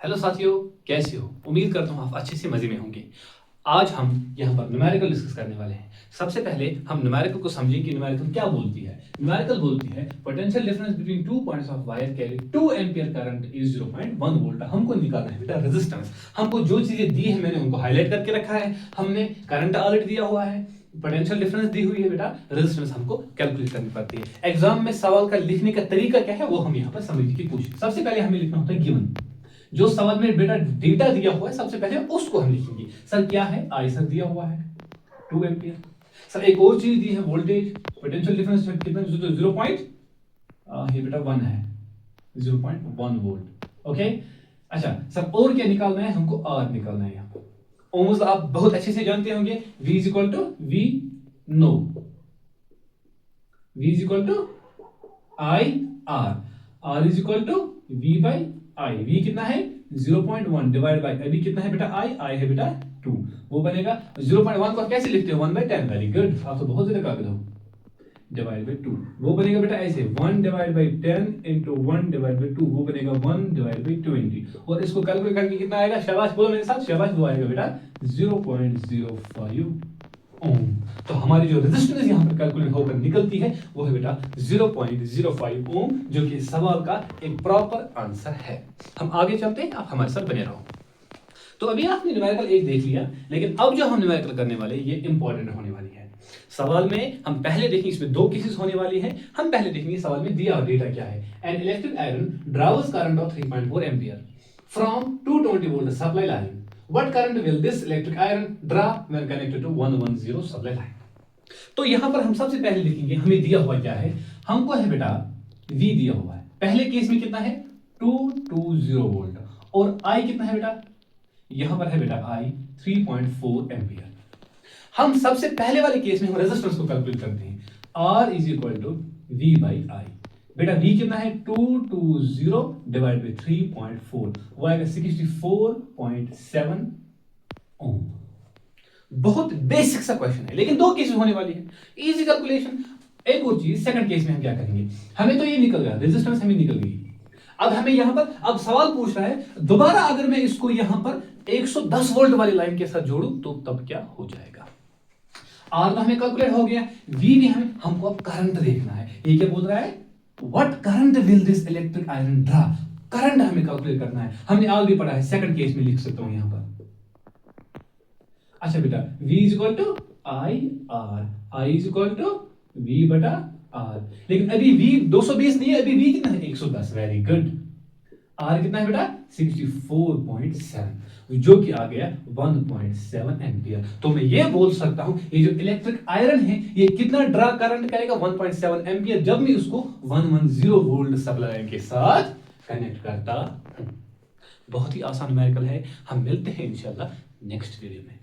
Hello साथियों, कैसे हो? उम्मीद करता हूँ आप अच्छे से मजे में होंगे। आज हम यहाँ पर न्यूमेरिकल डिस्कस करने वाले हैं। सबसे पहले हम न्यूमेरिकल को समझें कि न्यूमेरिकल क्या बोलती है। न्यूमेरिकल बोलती है potential difference between two points of wire carry 2 ampere current is 0.1 volt. हमको निकालना है बेटा रेजिस्टेंस। हमको जो चीजें दी है मैंने उनको हाईलाइट करके रखा है। हमने करंट ऑलरेडी दिया हुआ है, पोटेंशियल डिफरेंस दी हुई है बेटा, रेजिस्टेंस हमको कैलकुलेट करनी पड़ती है। एग्जाम में सवाल का लिखने का तरीका क्या है वो हम यहाँ पर समझने की कोशिश। सबसे पहले हमें लिखना होता है गिवन। जो सवाल में बेटा डेटा दिया हुआ है सबसे पहले उसको हम लिखेंगे। सर क्या है? आई सर दिया हुआ है 2 एम्पीयर। सर एक और चीज दी है वोल्टेज, पोटेंशियल डिफरेंस कितना? 0 पॉइंट ये बेटा 1 है, 0.1 वोल्ट। ओके, अच्छा सर और क्या निकालना है? हमको आर निकालना है। यहाँ पर ओम्स आप बहुत अच्छे से जानते होंगे। V is equal to we know, V is equal to I R, R is equal to V by I. V कितना है? 0.1 डिवाइड बाई अभी कितना है बेटा? आई है बेटा 2। वो बनेगा 0.1 को कैसे लिखते हो? 1/10। वेरी गुड, आप तो बहुत ज्यादा काबिल हो। डिवाइड बाई 2 वो बनेगा बेटा ऐसे 1 divide by 10 into 1 divide by 2 वो बनेगा 1 डिवाइड बाई 20। और इसको कैलकुलेट करके कितना आएगा? शाबाश बोलो मेरे साथ, शाबाश। वो आएगा बेटा 0.05 ओम। तो हमारी जो रेजिस्टेंस यहां पर कैलकुलेट होकर निकलती है वो है बेटा 0.05 ओम, जो कि सवाल का एक प्रॉपर आंसर है। हम आगे चलते हैं, आप हमारे साथ बने रहो। तो अभी आपने न्यूमेरिकल एक देख लिया, लेकिन अब जो हम न्यूमेरिकल करने वाले ये इंपॉर्टेंट होने वाली है। सवाल में हम पहले देखेंगे, इसमें 2 केसेस होने वाली है। हम पहले देखेंगे सवाल में दिया डेटा क्या है। An electric iron drives current of 3.4 ampere from 220 volt supply line. What current will this electric iron draw when connected to 110 supply line? तो यहां पर हम सबसे पहले लिखेंगे हमें दिया हुआ क्या है। हमको है बेटा V दिया हुआ है। पहले केस में कितना है? 220 वोल्ट। और I कितना है बेटा? यहां पर है बेटा I 3.4 एम्पियर। हम सबसे पहले वाले केस में हम रेजिस्टेंस को कैलकुलेट करते हैं। R is equal to V by I. बेटा V कितना है? 220 डिवाइड बाई 3.4 वो आएगा 64.7 ओम। बहुत बेसिक सा क्वेश्चन है, लेकिन 2 केसेस होने वाली है, इजी कैलकुलेशन। एक और चीज, सेकंड केस में हम क्या करेंगे? हमें तो ये निकल गया, रेजिस्टेंस हमें निकल गई। अब हमें यहां पर अब सवाल पूछ रहा है दोबारा अगर मैं इसको यहां पर 110 वोल्ट वाली लाइन के साथ जोड़ूं तो तब क्या हो जाएगा? आर तो हमें कैलकुलेट हो गया, वी भी हमको अब करंट देखना है। ये क्या बोल रहा है? What current will this electric iron draw? Current हमें कैलकुलेट करना है। हमने ऑलरेडी पढ़ा है, सेकंड केस में लिख सकता हूं यहां पर। अच्छा बेटा V is equal to I R, I is equal to V बटा आर। लेकिन अभी V 220 नहीं है, अभी V कितना है? 110। Very good. R कितना है बेटा? 64.7, जो कि आ गया 1.7 एम्पियर। तो मैं ये बोल सकता हूं ये जो इलेक्ट्रिक आयरन है ये कितना ड्रा करंट करेगा? 1.7 एम्पियर, जब मैं उसको 110 वोल्ट सप्लाई के साथ कनेक्ट करता हूं। बहुत ही आसान न्यूमेरिकल है। हम मिलते हैं इंशाल्लाह नेक्स्ट वीडियो में।